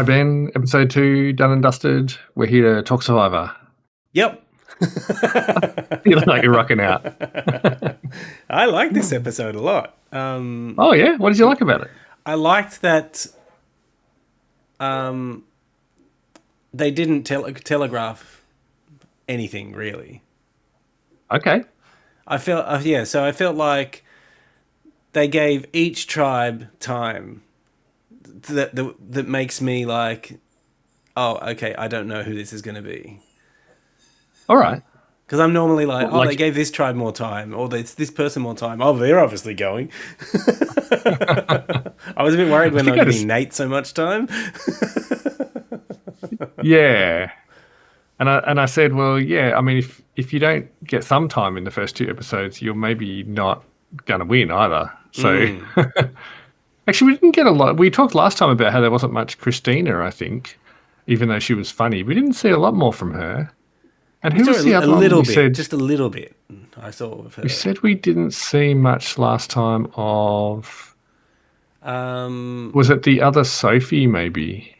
Hi Ben, episode 2 done and dusted. We're here to talk Survivor. Yep. You look like you're rocking out. I like this episode a lot. Oh yeah, what did you like about it? I liked that they didn't telegraph anything really. Okay. I felt like they gave each tribe time that makes me like, oh, okay, I don't know who this is going to be. All right. Because I'm normally like, they gave this tribe more time, or this person more time. Oh, they're obviously going. I was a bit worried when they were giving Nate so much time. Yeah. And I said, well, yeah, I mean, if you don't get some time in the first 2 episodes, you're maybe not going to win either. So, actually, we didn't get a lot. We talked last time about how there wasn't much Christina, I think, even though she was funny. We didn't see a lot more from her. And who was the other one? A little bit, just a little bit. I saw of her. We said we didn't see much last time of... was it the other Sophie, maybe?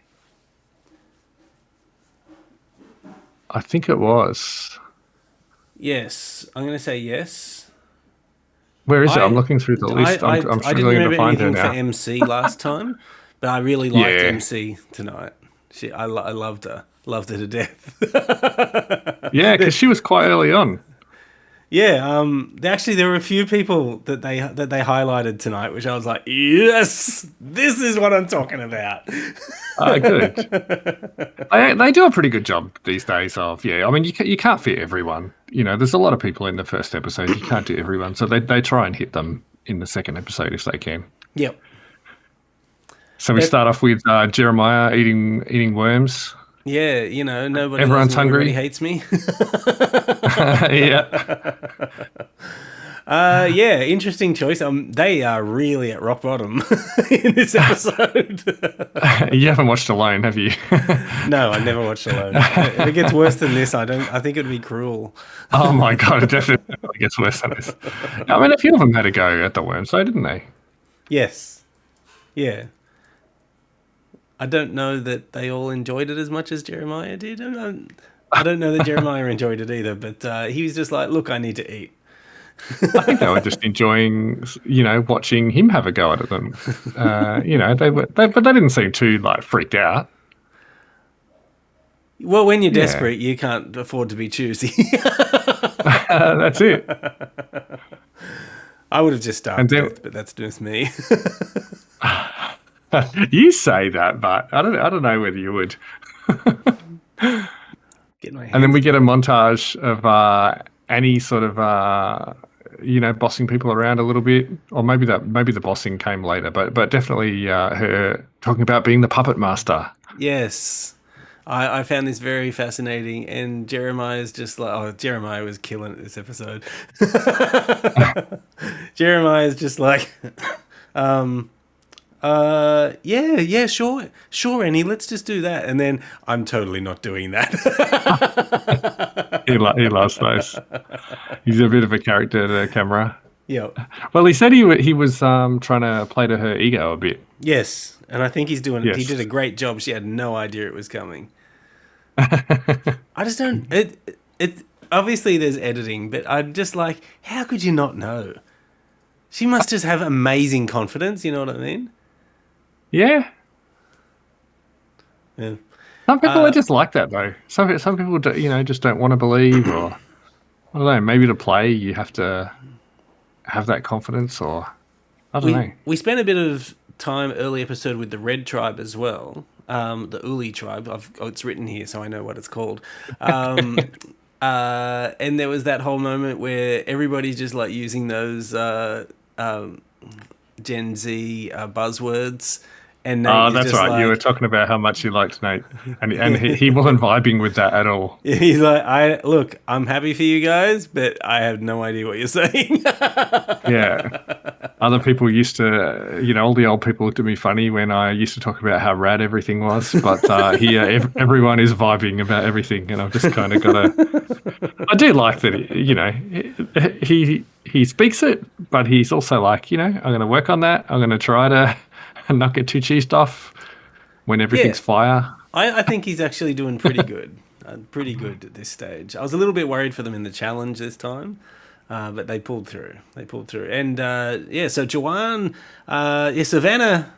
I think it was. Yes. I'm going to say yes. Where is it? I'm looking through the list. I'm struggling to find her now. I didn't remember anything for MC last time, but I really liked MC tonight. I loved her. Loved her to death. Yeah, because she was quite early on. Yeah, actually, there were a few people that they highlighted tonight, which I was like, yes, this is what I'm talking about. Good. They do a pretty good job these days of, yeah. I mean, you can't fit everyone. You know, there's a lot of people in the first episode. You can't do everyone. So they try and hit them in the second episode if they can. Yep. So we start off with Jeremiah eating worms. Yeah, you know, Everyone's hungry. Everybody hates me. Yeah. Yeah, interesting choice. They are really at rock bottom in this episode. You haven't watched Alone, have you? No, I never watched Alone. If it gets worse than this, I think it'd be cruel. Oh my god, it definitely gets worse than this. I mean, a few of them had a go at the worms, though, didn't they? Yes. Yeah. I don't know that they all enjoyed it as much as Jeremiah did. I don't know that Jeremiah enjoyed it either, but he was just like, look, I need to eat. I think they were just enjoying, watching him have a go at them. But they didn't seem too freaked out. Well, when you're desperate, you can't afford to be choosy. That's it. I would have just starved to death, but that's just me. You say that, but I don't know whether you would. And then we get a montage of Annie sort of bossing people around a little bit, or maybe the bossing came later, but definitely her talking about being the puppet master. Yes. I found this very fascinating, and Jeremiah's just like, Jeremiah was killing it this episode. Jeremiah's just like, yeah, sure, Annie, let's just do that. And then I'm totally not doing that. He loves those. He's a bit of a character to the camera. Yeah. Well, he said he was trying to play to her ego a bit. Yes, and I think he's doing. Yes. He did a great job. She had no idea it was coming. I just don't. It obviously there's editing, but I'm just like, how could you not know? She must just have amazing confidence. You know what I mean? Yeah. Yeah. Some people are just like that, though. Some people, just don't want to believe, or I don't know. Maybe to play, you have to have that confidence, or I don't know. We spent a bit of time early episode with the Red Tribe as well, the Uli tribe. It's written here, so I know what it's called. And there was that whole moment where everybody's just like using those Gen Z buzzwords. And Nate that's right. You were talking about how much you liked Nate, and he wasn't vibing with that at all. He's like, I'm happy for you guys, but I have no idea what you're saying. Yeah. Other people used to, all the old people looked at me funny when I used to talk about how rad everything was, but here everyone is vibing about everything, and I've just kind of got to... I do like that, he speaks it, but he's also like, I'm going to work on that. I'm going to try to and not get too cheesed off when Yeah, everything's fire. I think he's actually doing pretty good at this stage. I was a little bit worried for them in the challenge this time, but they pulled through. And yeah, so Joanne, yeah, Savannah.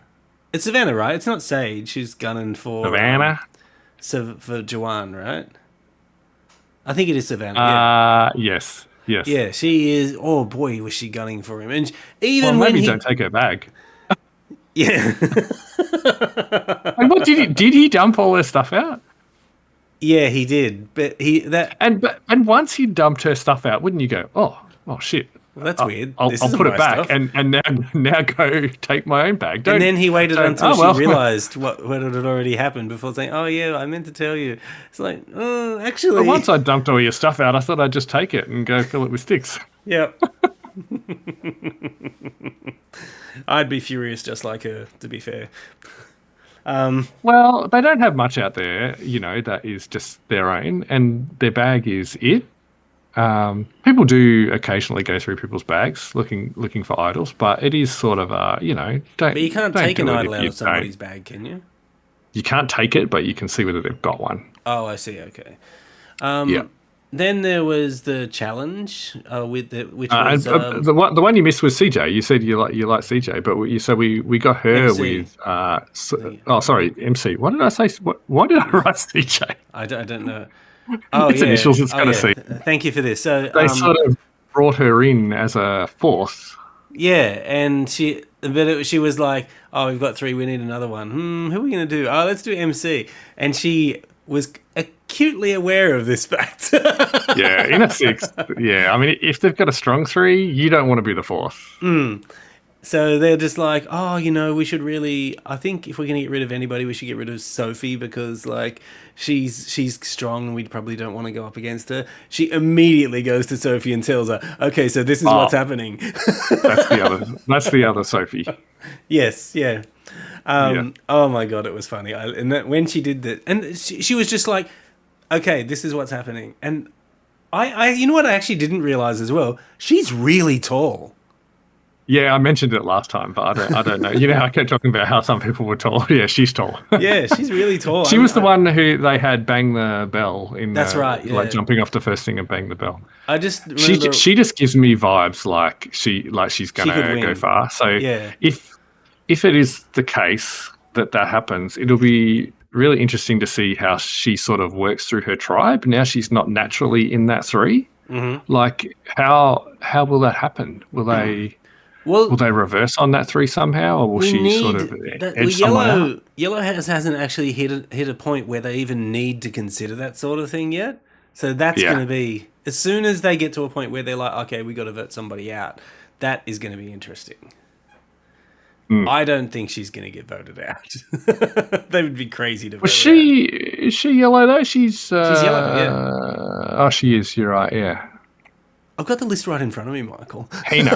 It's Savannah, right? It's not Sage. She's gunning for Savannah. for Joanne, right? I think it is Savannah. Yeah, Yes, yes. yeah, she is. Oh boy, was she gunning for him? And Well, even when maybe he, don't take her bag. yeah, And what did he dump all her stuff out? yeah, he did. But And once he dumped her stuff out, wouldn't you go, oh shit, well, that's weird. I'll This I'll isn't put it my back stuff. and now go take my own bag. And Don't then he waited don't. until Oh she well. realized what had already happened before saying, "Oh yeah, I meant to tell you." It's like, oh, But actually, once I dumped all your stuff out, I thought I'd just take it and go fill it with sticks. yep. I'd be furious just like her, to be fair. Well, they don't have much out there, that is just their own, and their bag is it. People do occasionally go through people's bags looking for idols, but it is sort of But you can't don't take an do it idol if out you of somebody's don't. bag, can you? You can't take it, but you can see whether they've got one. Oh, I see. Okay. Yeah. Then there was the challenge which And was the one you missed was CJ. You said you like CJ, but we got her MC. with oh sorry, MC. What did I say? Why did I write CJ? I don't know. Oh It's yeah. initials. It's Oh got a yeah. C. Thank you for this. So They sort of brought her in as a fourth. yeah, and she was like, "Oh, we've got three. We need another one. Who are we gonna do? Oh, let's do MC." And she was acutely aware of this fact. Yeah, in a six. Yeah, I mean, if they've got a strong three, you don't want to be the fourth. So they're just like, oh, we should really. I think if we're gonna get rid of anybody, we should get rid of Sophie because like she's strong and we probably don't want to go up against her. She immediately goes to Sophie and tells her, okay, so this is what's happening. That's the other Sophie. Yes, yeah. Yeah. Oh my god, it was funny. When she did that, and she was just like, okay, this is what's happening. And I you know what I actually didn't realize as well? She's really tall. Yeah, I mentioned it last time, but I don't know. I kept talking about how some people were tall. Yeah, she's tall. Yeah, she's really tall. She was the one who they had bang the bell in. That's right. Yeah. Like jumping off the first thing and bang the bell. I just remember She just gives me vibes like she's gonna go far. So yeah. if it is the case that happens, it'll be really interesting to see how she sort of works through her tribe. Now she's not naturally in that three. Mm-hmm. Like how will that happen? Will they reverse on that three somehow, or will she sort of edge someone out? Yellow hasn't actually hit a point where they even need to consider that sort of thing yet. So that's going to be as soon as they get to a point where they're like, okay, we got to vote somebody out. That is going to be interesting. I don't think she's going to get voted out. They would be crazy to vote her out. Is she yellow though? She's yellow, yeah. Oh, she is. You're right. Yeah. I've got the list right in front of me, Michael. Hina.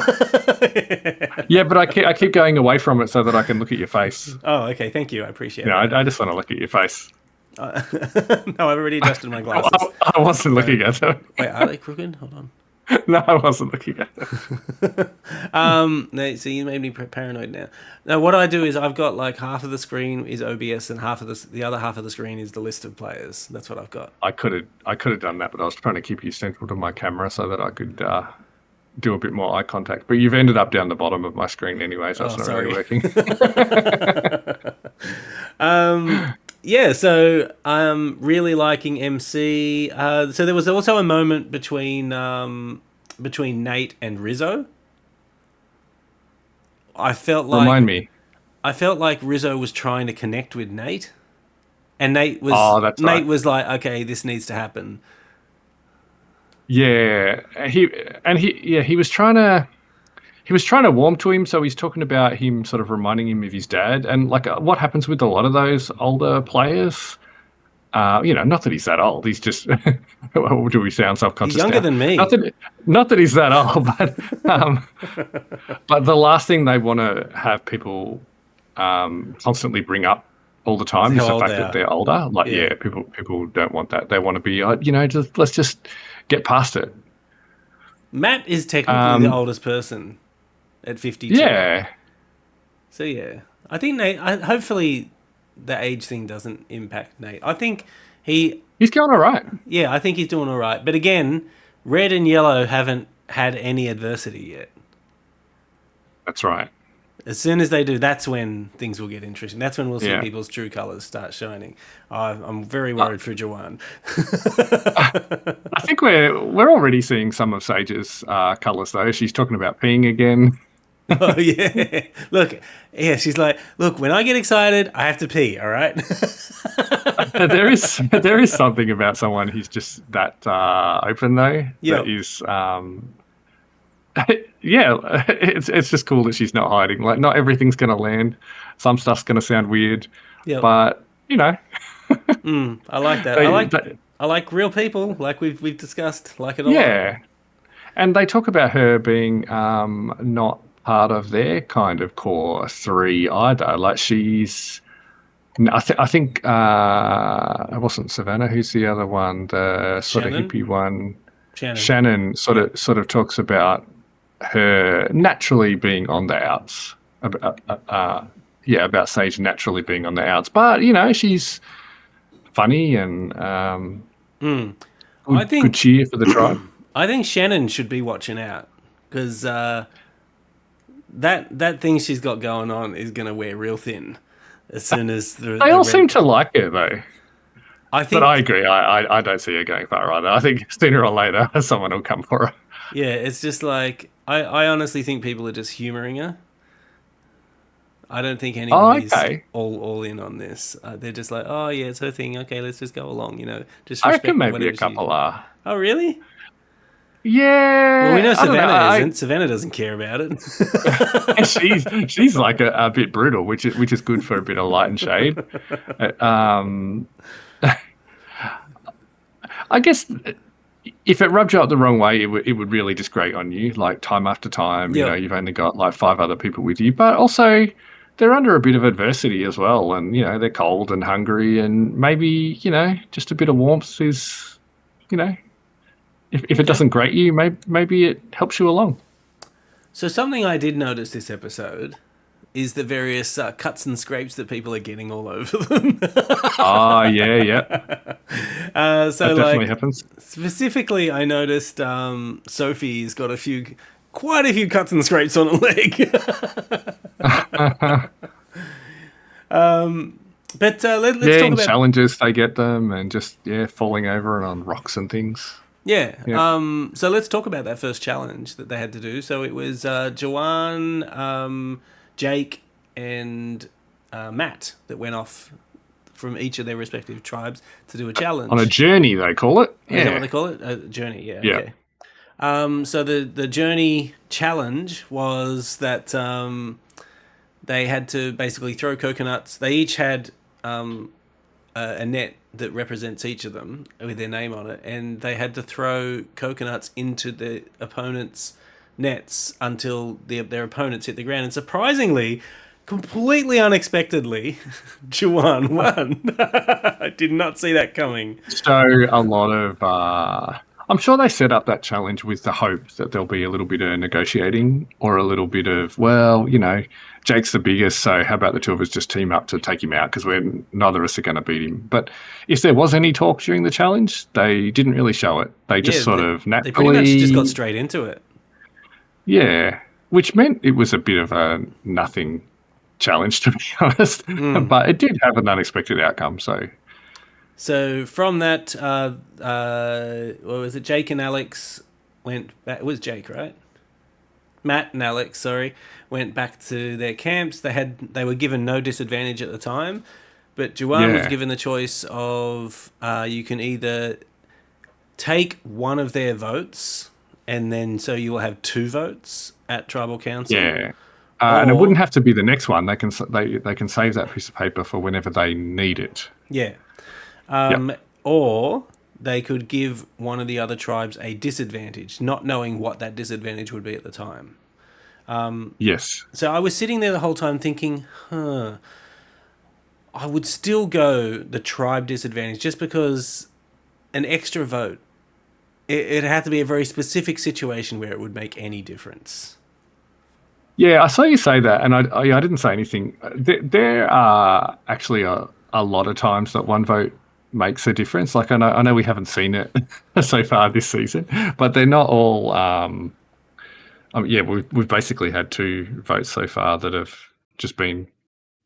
Yeah, but I keep going away from it so that I can look at your face. Oh, okay. Thank you. I appreciate it. No, I just want to look at your face. No, I've already adjusted my glasses. I wasn't looking at them. Wait, are they crooked? Hold on. No, I wasn't looking at them. No, so you made me paranoid now. Now, what I do is I've got like half of the screen is OBS and half of the other half of the screen is the list of players. That's what I've got. I could have done that, but I was trying to keep you central to my camera so that I could do a bit more eye contact. But you've ended up down the bottom of my screen anyway, so it's not really working. Yeah, so I'm really liking MC. So there was also a moment between Nate and Rizzo. I felt like Remind me. I felt like Rizzo was trying to connect with Nate, and Nate was was like, "Okay, this needs to happen." Yeah, he was trying to warm to him, so he's talking about him sort of reminding him of his dad, and like what happens with a lot of those older players. Not that he's that old. He's just. Well, do we sound self-conscious? He's younger than me. Not that he's that old, but the last thing they want to have people constantly bring up all the time is the fact that they're older. Like, people don't want that. They want to be, let's just get past it. Matt is technically the oldest person at 52. Yeah. So yeah, I think hopefully the age thing doesn't impact Nate. I think he's going all right. Yeah, I think he's doing all right. But again, red and yellow haven't had any adversity yet. That's right. As soon as they do, that's when things will get interesting. That's when we'll see Yeah. people's true colours start shining. I'm very worried for Joanne. I think we're already seeing some of Sage's colours though. She's talking about peeing again. Oh yeah, look, yeah. She's like, look, when I get excited, I have to pee. All right. there is something about someone who's just that open though. Yep. That is, yeah. It's just cool that she's not hiding. Like, not everything's going to land. Some stuff's going to sound weird, Yep. but you know. I like that. I like real people, like we've discussed, like it a lot. Yeah, and they talk about her being not part of their kind of core three either. Like she's, I think it wasn't Savannah. Who's the other one? The sort of hippie one. Shannon sort of talks about her naturally being on the outs. About Sage naturally being on the outs, but you know she's funny and good cheer for the tribe. I think Shannon should be watching out because that thing she's got going on is going to wear real thin as soon as they all seem to like her though. But I agree. I don't see her going far either. I think sooner or later someone will come for her. Yeah, it's just like I honestly think people are just humouring her. I don't think anybody's all in on this. They're just like, oh yeah, it's her thing. Okay, let's just go along. You know, just I reckon maybe a couple are. Oh really? Yeah. Well, we know Savannah isn't. Savannah doesn't care about it. she's like a bit brutal, which is good for a bit of light and shade. I guess if it rubs you up the wrong way, it would really just grate on you. Like time after time, you know, you've only got like 5 other people with you, but also they're under a bit of adversity as well, and you know they're cold and hungry, and maybe you know just a bit of warmth is, you know. If it doesn't grate you, maybe it helps you along. So something I did notice this episode is the various cuts and scrapes that people are getting all over them. Yeah. So that definitely happens. Specifically, I noticed Sophie's got quite a few cuts and scrapes on her leg. But let's talk about challenges. They get them and just falling over and on rocks and things. Yeah. So let's talk about that first challenge that they had to do. So it was Joanne, Jake, and Matt that went off from each of their respective tribes to do a challenge. On a journey, they call it. Is that what they call it? A journey, yeah. Yeah. Okay. So the journey challenge was that they had to basically throw coconuts. They each had a net that represents each of them with their name on it, and they had to throw coconuts into the opponent's nets until their opponents hit the ground. And surprisingly, completely unexpectedly, Juwan won. I did not see that coming. So a lot of I'm sure they set up that challenge with the hope that there'll be a little bit of negotiating or a little bit of, well, you know, Jake's the biggest, so how about the two of us just team up to take him out because neither of us are going to beat him. But if there was any talk during the challenge, they didn't really show it. They just sort of naturally... They pretty much just got straight into it. Yeah, which meant it was a bit of a nothing challenge, to be honest. But it did have an unexpected outcome, so... So from that, what was it? Jake and Alex went back. It was Jake, right? Matt and Alex, sorry, went back to their camps. They were given no disadvantage at the time, but Juwan was given the choice of you can either take one of their votes, and then so you will have 2 votes at tribal council. Yeah. And it wouldn't have to be the next one. They can save that piece of paper for whenever they need it. Yeah. Or they could give one of the other tribes a disadvantage, not knowing what that disadvantage would be at the time. Yes. So I was sitting there the whole time thinking, I would still go the tribe disadvantage just because an extra vote, it had to be a very specific situation where it would make any difference. Yeah, I saw you say that, and I didn't say anything. There are actually a lot of times that one vote makes a difference. Like I know we haven't seen it so far this season, but they're not all. Yeah, we've basically had two votes so far that have just been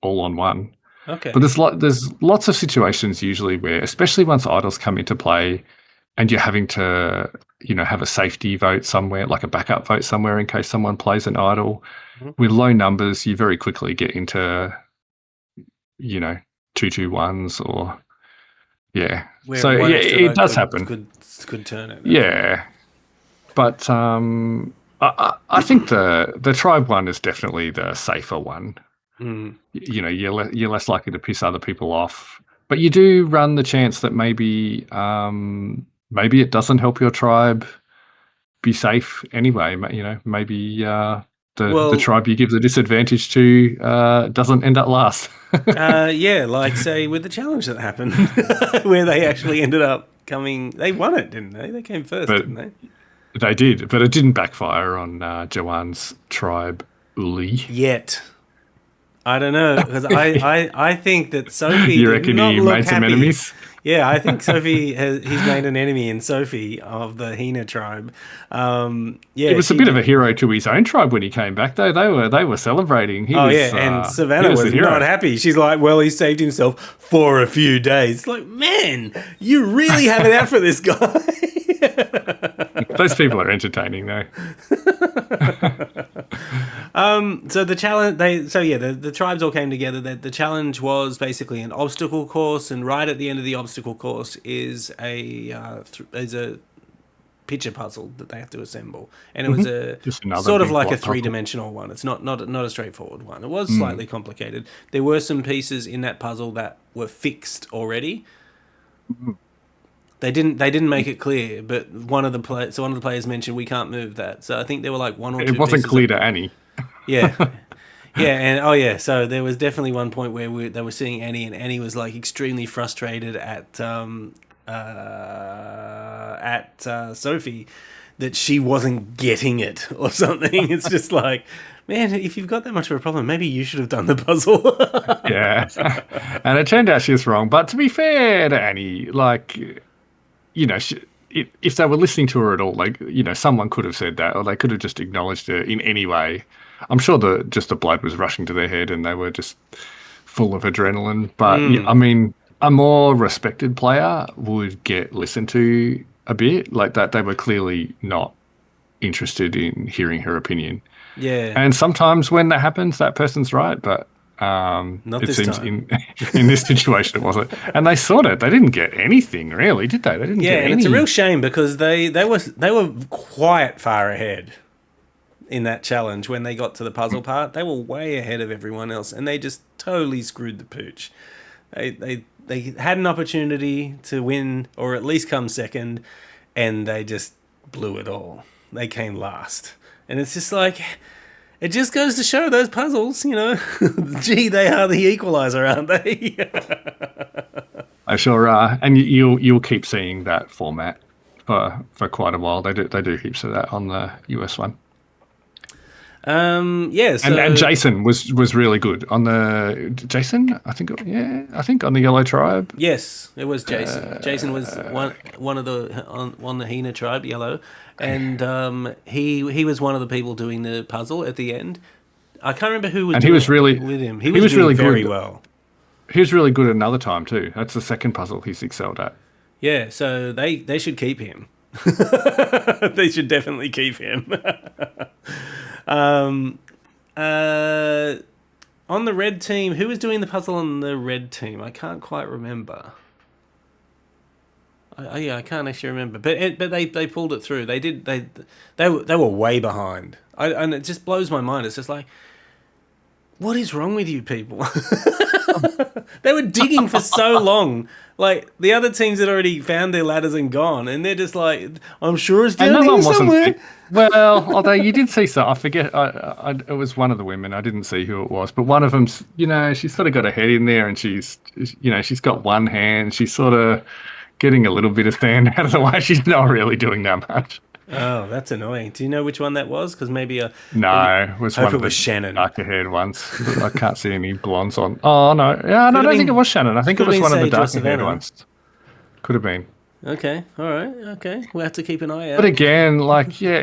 all on one. But Okay. there's lots of situations usually where, especially once idols come into play, and you're having to, have a safety vote somewhere, like a backup vote somewhere in case someone plays an idol. Mhm. With low numbers, you very quickly get into, you know, 2-2-1s or yeah. Where So one yeah, extra it vote does could happen. could could turn it. Okay. Yeah, but I think the tribe one is definitely the safer one. Mm. You're less likely to piss other people off, but you do run the chance that maybe it doesn't help your tribe be safe anyway. Maybe the Well, tribe you give the disadvantage to doesn't end up last. yeah, like say with the challenge that happened, where they actually ended up coming. They won it, didn't they? They came first, But didn't they? they did, but it didn't backfire on Joanne's tribe, Uli. Yet. I don't know because I think that Sophie You did reckon not he look made some happy. enemies? Yeah, I think he's made an enemy in Sophie of the Hina tribe. He Yeah, was a she bit of a did. hero to his own tribe when he came back, though. They were celebrating. Oh yeah, and He Savannah was the was not hero. happy. She's like, "Well, he saved himself for a few days." It's like, man, you really have it out for this guy. Those people are entertaining, though. So the challenge, the tribes all came together. The challenge was basically an obstacle course, and right at the end of the obstacle course is a picture puzzle that they have to assemble, and it was a Just another sort of big like a block puzzle. three-dimensional one. It's not a straightforward one. It was Mm. slightly complicated. There were some pieces in that puzzle that were fixed already. They didn't make it clear, but one of the players mentioned we can't move that. So I think there were like one or It two wasn't pieces clear of to Annie. yeah. Yeah, and oh yeah, so there was definitely one point where they were seeing Annie, and Annie was like extremely frustrated at Sophie that she wasn't getting it or something. It's just like, man, if you've got that much of a problem, maybe you should have done the puzzle. Yeah. And it turned out she was wrong. But to be fair to Annie, like, if they were listening to her at all, like, someone could have said that, or they could have just acknowledged her in any way. I'm sure the blood was rushing to their head and they were just full of adrenaline. But yeah, I mean, a more respected player would get listened to a bit like that. They were clearly not interested in hearing her opinion. Yeah, And sometimes when that happens, that person's right. But not it this seems time. in this situation it wasn't. And they saw it. They didn't get anything really, did they? They didn't Yeah, get and it's a real any. shame because they were quite far ahead in that challenge when they got to the puzzle part. They were way ahead of everyone else, and they just totally screwed the pooch. They had an opportunity to win or at least come second, and they just blew it all. They came last, and it's just like it just goes to show those puzzles. Gee, they are the equalizer, aren't they? I sure are. And you'll keep seeing that format for quite a while. They do heaps of that on the US one. Yeah. And So Jason was really good on the Jason. I think on the Yellow Tribe. yes, it was Jason. Jason was one of the on the Hina tribe, yellow, and he was one of the people doing the puzzle at the end. I can't remember who was And doing it with him. He he was was doing really very good. well. He was really good another time too. That's the second puzzle he's excelled at. Yeah, so they should keep him. They should definitely keep him. um, uh, on the red team, who was doing the puzzle on the red team? I can't quite remember. I can't actually remember, but they pulled it through. They were way behind. And it just blows my mind. It's just like, what is wrong with you people? They were digging for so long. Like the other teams had already found their ladders and gone, and they're just like, "I'm sure it's down Another here one wasn't. somewhere." Well, although you did see some, I forget. It was one of the women. I didn't see who it was, but one of them's. She's sort of got her head in there, and she's got one hand. She's sort of getting a little bit of sand out of the way. She's not really doing that much. Oh, that's annoying. Do you know which one that was? Because maybe No, it was hope one it of was the Shannon. darker haired ones. I can't see any blondes on. Oh, no. Yeah, no, I Could have don't think it been was Shannon. I think it could have was been one of the Sage or darker haired Savannah. ones. Could have been. Okay, all right, okay. We'll have to keep an eye But out. again, like, yeah,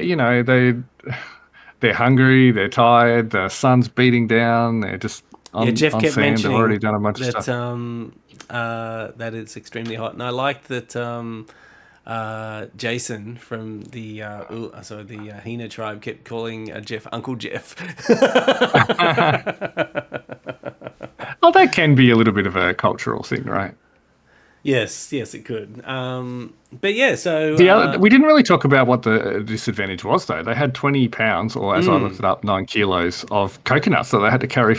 they're hungry, they're tired, the sun's beating down, they're just Yeah, Jeff on kept sand, they've already mentioning done a bunch of that stuff. that it's extremely hot, and I liked that Jason from the Hina tribe kept calling Jeff Uncle Jeff. Oh, that can be a little bit of a cultural thing, right? Yes, yes, it could. But yeah, so We didn't really talk about what the disadvantage was, though. They had 20 pounds, or as I looked it up, 9 kilos of coconuts that they had to carry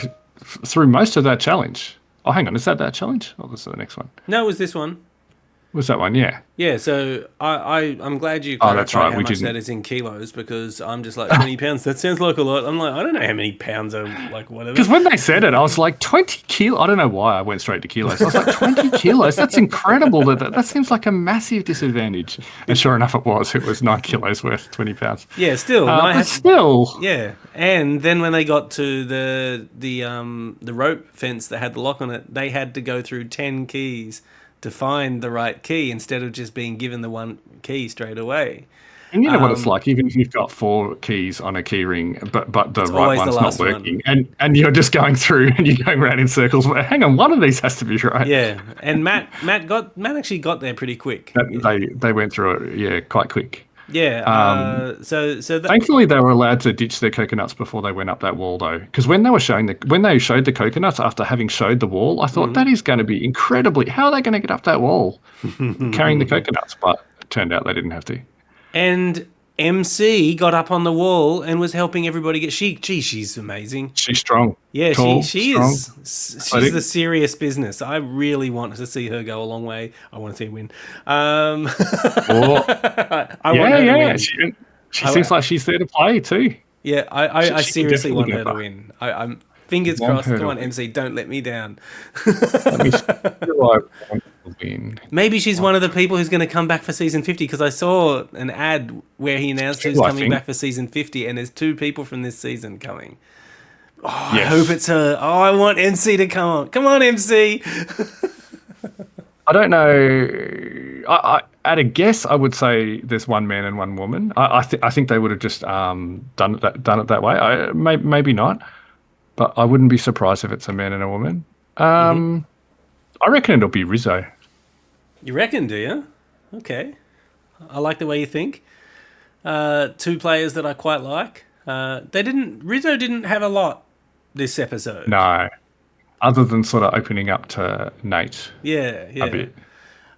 through most of that challenge. Oh, hang on, is that challenge? Or was it the next one? no, it was this one. Was that one? Yeah. Yeah, so I'm glad you Oh, that's clarified right. how We much didn't. that is in kilos because I'm just like 20 pounds. That sounds like a lot. I'm like, I don't know how many pounds are like whatever. Because when they said it, I was like, 20 kilos. I don't know why I went straight to kilos. I was like, 20 kilos? That's incredible. That seems like a massive disadvantage. And sure enough, it was. It was 9 kilos worth, 20 pounds. Yeah, still, But still. yeah. And then when they got to the rope fence that had the lock on it, they had to go through 10 keys to find the right key instead of just being given the one key straight away. And you know what it's like, even if you've got 4 keys on a key ring, but the It's right always the one's not last working, one. and you're just going through and you're going around in circles. Well, hang on, one of these has to be right. Yeah, and Matt actually got there pretty quick. They went through it, yeah, quite quick. Yeah. So Thankfully, they were allowed to ditch their coconuts before they went up that wall, though. Because when they showed the coconuts after having showed the wall, I thought that is going to be incredibly. How are they going to get up that wall carrying the coconuts? But it turned out they didn't have to. and MC got up on the wall and was helping everybody get. She's amazing. She's strong. Yeah, Tall, she strong, is. She's the serious business. I really want to see her go a long way. I want to see her win. I want her to win. She seems like she's there to play too. Yeah, I She can seriously definitely want go her to far. win. I'm fingers Want crossed. her Come to on, win. MC, don't let me down. Let me see who I want to win. Maybe she's one of the people who's going to come back for season 50 because I saw an ad where he announced True, who's I coming think. back for season 50, and there's 2 people from this season coming. Oh, Yes. I hope it's her. Oh, I want MC to come on. Come on, MC. I don't know. At a guess, I would say there's one man and one woman. I think they would have just done it that way. Maybe not, but I wouldn't be surprised if it's a man and a woman. I reckon it'll be Rizzo. You reckon, do you? Okay. I like the way you think. 2 players that I quite like. Rizzo didn't have a lot this episode. No, other than sort of opening up to Nate Yeah, yeah. a bit.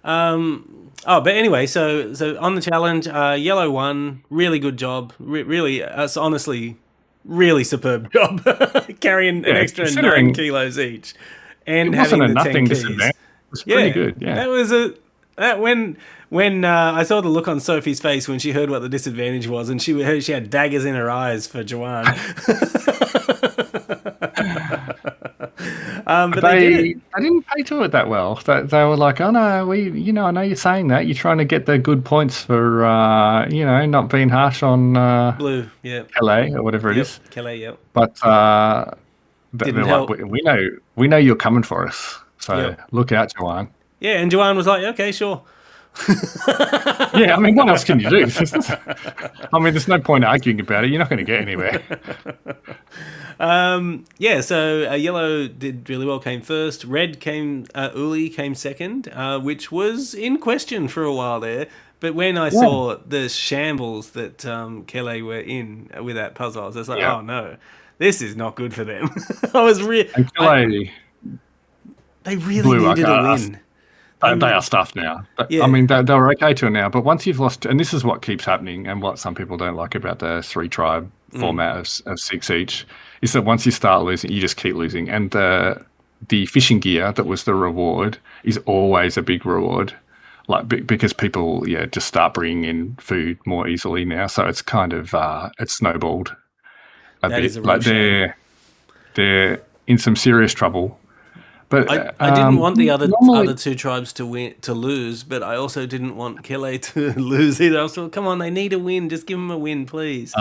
But anyway, so on the challenge, Yellow won. Really good job. Really, honestly, really superb job carrying an extra 9 kilos each, and It having wasn't a the 10 nothing keys. disadvantage. It was pretty good. Yeah. That was when I saw the look on Sophie's face when she heard what the disadvantage was, and she had daggers in her eyes for Joanne. But they didn't pay to it that well. They were like, oh no, I know you're saying that. You're trying to get the good points for, not being harsh on Blue, yeah, LA or whatever it is. Kelly, yep. But they're Didn't like, help. we know you're coming for us. So Yep. look out, Joanne. Yeah, and Joanne was like, okay, sure. Yeah, I mean, what else can you do? I mean, there's no point arguing about it. You're not going to get anywhere. So Yellow did really well, came first. Red came, Uli came second, which was in question for a while there. But when I saw the shambles that Kelly were in with that puzzle, I was just like, oh no, this is not good for them. I was And Kelly they really needed a win. They are stuffed now. Yeah. I mean, they were okay to now, but once you've lost, and this is what keeps happening, and what some people don't like about the 3-tribe format of 6 each, is that once you start losing, you just keep losing. And the fishing gear that was the reward is always a big reward, like because people just start bringing in food more easily now. So it's kind of it's snowballed a bit. Is a real shame. They're in some serious trouble. But I didn't want the other normally, two tribes to lose, but I also didn't want Kele to lose either. I was like, come on, they need a win. Just give them a win, please.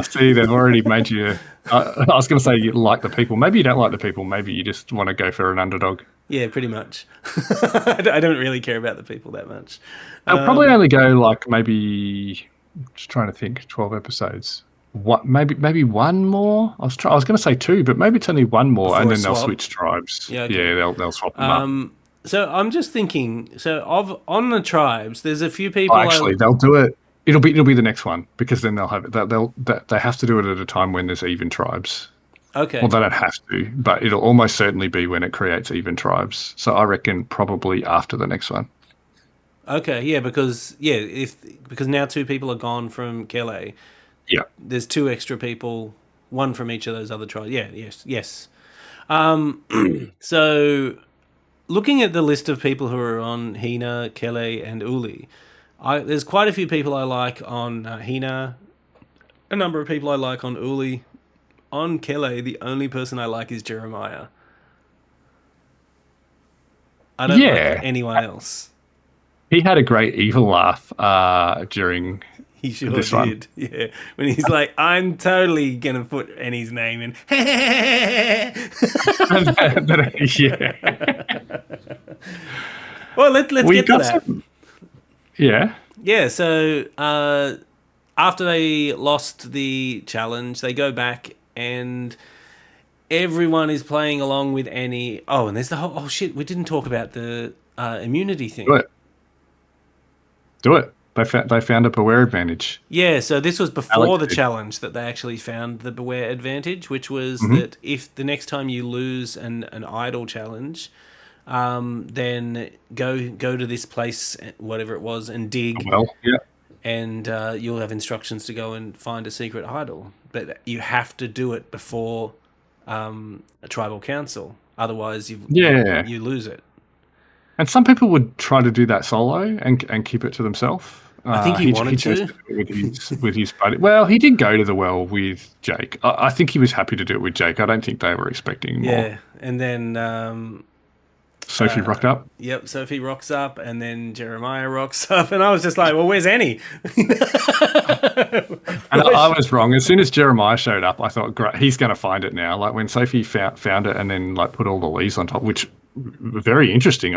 see, they've already made you. I was going to say you like the people. Maybe you don't like the people. Maybe you just want to go for an underdog. Yeah, pretty much. I don't really care about the people that much. They'll probably only go like maybe. Just trying to think. 12 episodes. What? Maybe one more. I was going to say two, but maybe it's only one more, and Before a then they'll swap. switch tribes. Yeah, okay. Yeah, they'll swap them up. So I'm just thinking. So on the tribes, there's a few Oh, people. actually, they'll do it. It'll be the next one because then they'll have it. They have to do it at a time when there's even tribes. Okay. Well, they don't have to, but it'll almost certainly be when it creates even tribes. So I reckon probably after the next one. Okay. Yeah, because now two people are gone from Kele. Yeah. There's two extra people, one from each of those other tribes. Yeah. Yes. So looking at the list of people who are on Hina, Kele, and Uli, there's quite a few people I like on Hina, a number of people I like on Uli. On Kele, the only person I like is Jeremiah. I don't like Yeah. anyone else. He had a great evil laugh during He sure this one. did. Yeah. When he's like, I'm totally going to put Annie's name in. Yeah. Well, let's get to that. Yeah. Yeah, so after they lost the challenge, they go back and everyone is playing along with Annie. Oh, and there's the whole... Oh, shit, we didn't talk about the immunity thing. Do it. They found a beware advantage. Yeah, so this was before the challenge that they actually found the beware advantage, which was that if the next time you lose an idol challenge, then go to this place, whatever it was, and dig. Well, yeah. And you'll have instructions to go and find a secret idol. But you have to do it before a tribal council. Otherwise, you lose it. And some people would try to do that solo and keep it to themselves. I think he wanted to with his buddy. Well, he did go to the well with Jake. I think he was happy to do it with Jake. I don't think they were expecting more. Yeah, and then Sophie rocked up. Yep, Sophie rocks up, and then Jeremiah rocks up, and I was just like, "Well, where's Annie?" And I was wrong. As soon as Jeremiah showed up, I thought, "Great, he's going to find it now." Like when Sophie found it, and then like put all the leaves on top, which very interesting.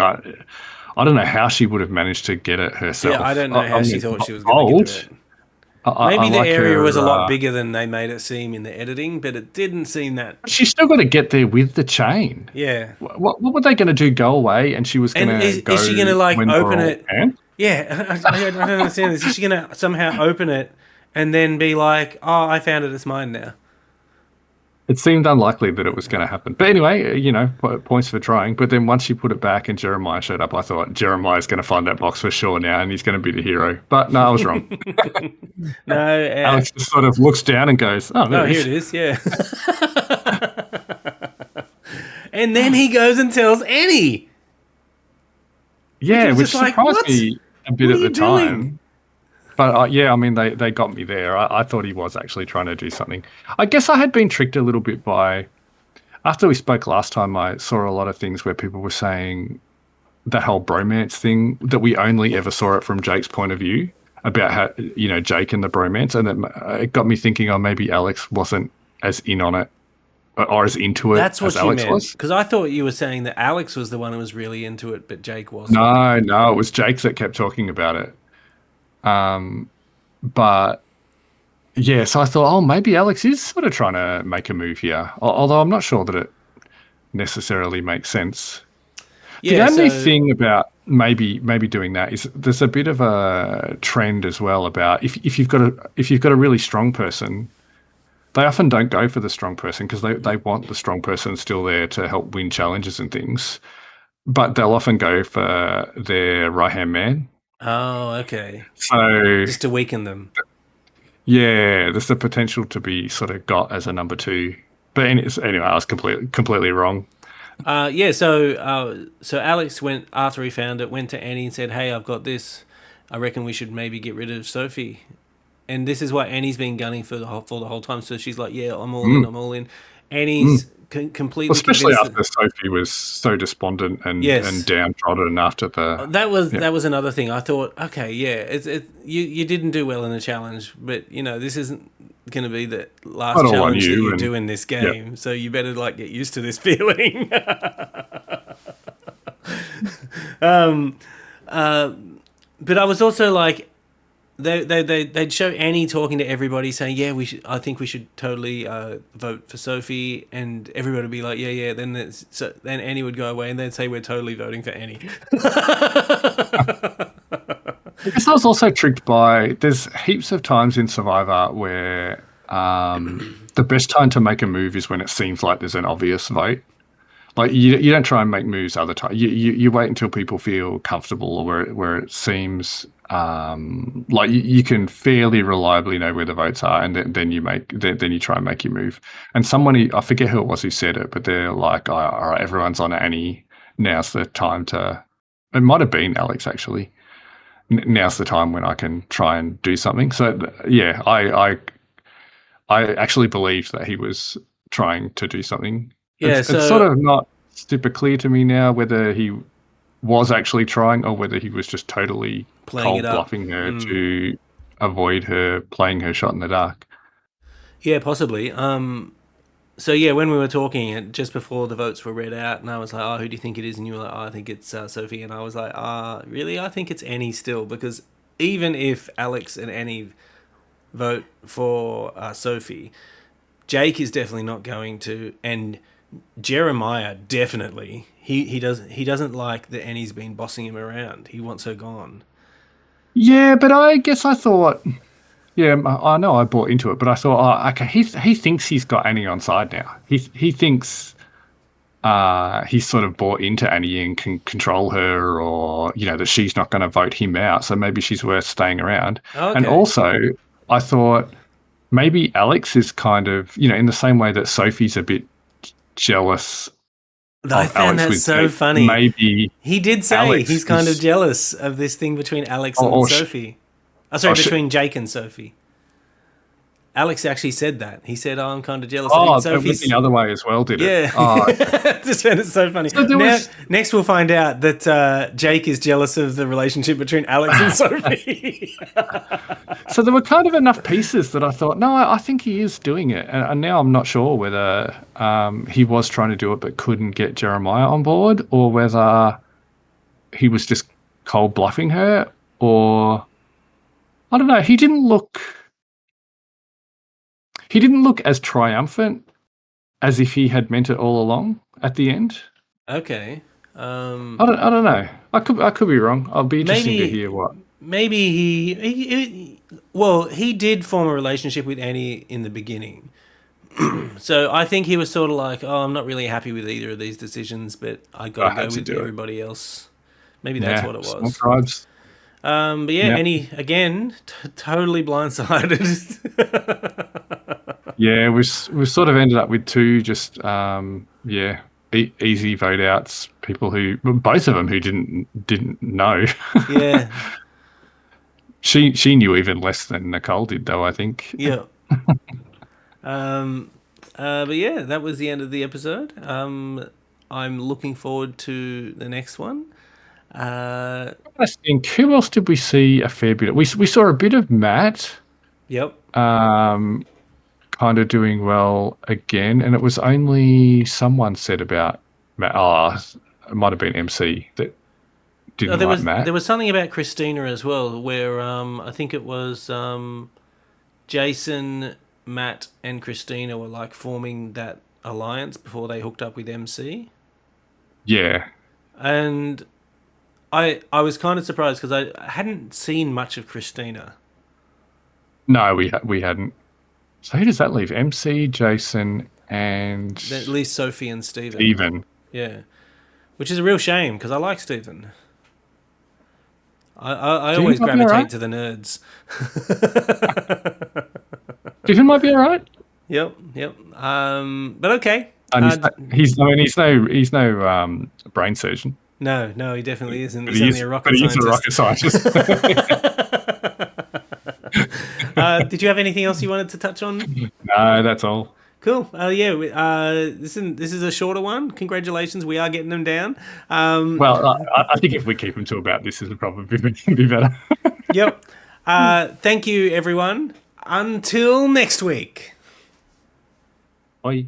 I don't know how she would have managed to get it herself. Yeah, I don't know how she thought she was going to get it. Maybe the area was a lot bigger than they made it seem in the editing, but it didn't seem that. She's still got to get there with the chain. Yeah. What were they going to do? Go away, and she was going to go. Is she going to like open it? Hand? Yeah, I don't understand this. Is she going to somehow open it and then be like, "Oh, I found it. It's mine now"? It seemed unlikely that it was going to happen. But anyway, points for trying. But then once she put it back and Jeremiah showed up, I thought Jeremiah's going to find that box for sure now and he's going to be the hero. But no, I was wrong. No. Alex just sort of looks down and goes, oh, here it is, yeah. And then he goes and tells Annie. Yeah, which surprised me a bit at the time. But I mean, they got me there. I thought he was actually trying to do something. I guess I had been tricked a little bit by... After we spoke last time, I saw a lot of things where people were saying that whole bromance thing, that we only ever saw it from Jake's point of view, about how, Jake and the bromance. And it got me thinking, maybe Alex wasn't as in on it or as into it as Alex was. Because I thought you were saying that Alex was the one who was really into it, but Jake wasn't. No, it was Jake that kept talking about it. But yeah, so I thought, maybe Alex is sort of trying to make a move here, although I'm not sure that it necessarily makes sense. Yeah, the only thing about maybe doing that is there's a bit of a trend as well about if you've got a really strong person, they often don't go for the strong person because they want the strong person still there to help win challenges and things, but they'll often go for their right-hand man. Oh, okay. So just to weaken them. Yeah, there's the potential to be sort of got as a number two. But anyway, I was completely wrong. So Alex went, after he found it, went to Annie and said, "Hey, I've got this. I reckon we should maybe get rid of Sophie." And this is what Annie's been gunning for the whole time. So she's like, "Yeah, I'm all in. I'm all in." Annie's completely especially convinced. after Sophie was so despondent and downtrodden after the. That was another thing. I thought, okay, yeah, you didn't do well in the challenge, but this isn't going to be the last Not all on challenge that you you, do in this game. yeah. So you better get used to this feeling. But I was also like, they'd show Annie talking to everybody, saying, "Yeah, I think we should totally vote for Sophie," and everybody would be like, "Yeah, yeah." Then then Annie would go away, and they'd say, "We're totally voting for Annie." I guess I was also tricked by. There's heaps of times in Survivor where the best time to make a move is when it seems like there's an obvious vote. Like you don't try and make moves other times. You wait until people feel comfortable or where it seems like you can fairly reliably know where the votes are, and then you try and make your move. And I forget who it was who said it, but they're like, "Oh, all right, everyone's on Annie. Now's the time to." It might have been Alex actually. Now's the time when I can try and do something. So yeah, I actually believed that he was trying to do something. Yeah, It's sort of not super clear to me now whether he was actually trying or whether he was just totally cold bluffing her to avoid her playing her shot in the dark. Yeah, possibly. So yeah, when we were talking just before the votes were read out, and I was like, "Oh, who do you think it is?" And you were like, "Oh, I think it's Sophie," and I was like, really? I think it's Annie still, because even if Alex and Annie vote for Sophie, Jake is definitely not going to, and Jeremiah definitely. He doesn't like that Annie's been bossing him around. He wants her gone. Yeah, but I guess I thought. Yeah, I know I bought into it, but I thought, okay, he thinks he's got Annie on side now. He thinks he's sort of bought into Annie and can control her, or that she's not going to vote him out, so maybe she's worth staying around. Okay. And also, I thought maybe Alex is kind of in the same way that Sophie's a bit jealous. I found that so funny. Maybe he did say Alex he's kind of jealous of this thing between Alex and Sophie. Between Jake and Sophie. Alex actually said that. He said, "Oh, I'm kind of jealous." Oh, it went the other way as well, did it? Yeah. Oh, okay. Just found it so funny. So next, we'll find out that Jake is jealous of the relationship between Alex and Sophie. So there were kind of enough pieces that I thought, no, I think he is doing it. And now I'm not sure whether he was trying to do it but couldn't get Jeremiah on board, or whether he was just cold bluffing her, or I don't know. He didn't look as triumphant as if he had meant it all along at the end. Okay. I don't know. I could be wrong. I'll be interested to hear what. Maybe he did form a relationship with Annie in the beginning. So I think he was sort of like, "Oh, I'm not really happy with either of these decisions, but I got to go with everybody else." Maybe that's what it was. Small tribes. But yeah, Annie again, totally blindsided. Yeah, we've sort of ended up with two just easy vote outs. People both of them who didn't know. Yeah. She knew even less than Nicole did, though, I think. Yeah. But yeah, that was the end of the episode. I'm looking forward to the next one. I think, who else did we see a fair bit of? We saw a bit of Matt. Yep. Kind of doing well again, and it was only someone said about Matt. It might have been MC that didn't like Matt. There was something about Christina as well, where I think it was Jason, Matt, and Christina were like forming that alliance before they hooked up with MC. Yeah. And I was kind of surprised because I hadn't seen much of Christina. No, we hadn't. So who does that leave? MC, Jason, and... That leaves Sophie and Stephen. Stephen. Yeah. Which is a real shame, because I like Stephen. I always gravitate to the nerds. Stephen might be all right. Yep. But okay. And he's no brain surgeon. No, he definitely isn't. He's only a rocket scientist. But he is a rocket scientist. Did you have anything else you wanted to touch on? No, that's all. Cool. This is a shorter one. Congratulations, we are getting them down. Well, I think if we keep them to about this, it'll probably be better. Yep. Thank you, everyone. Until next week. Bye.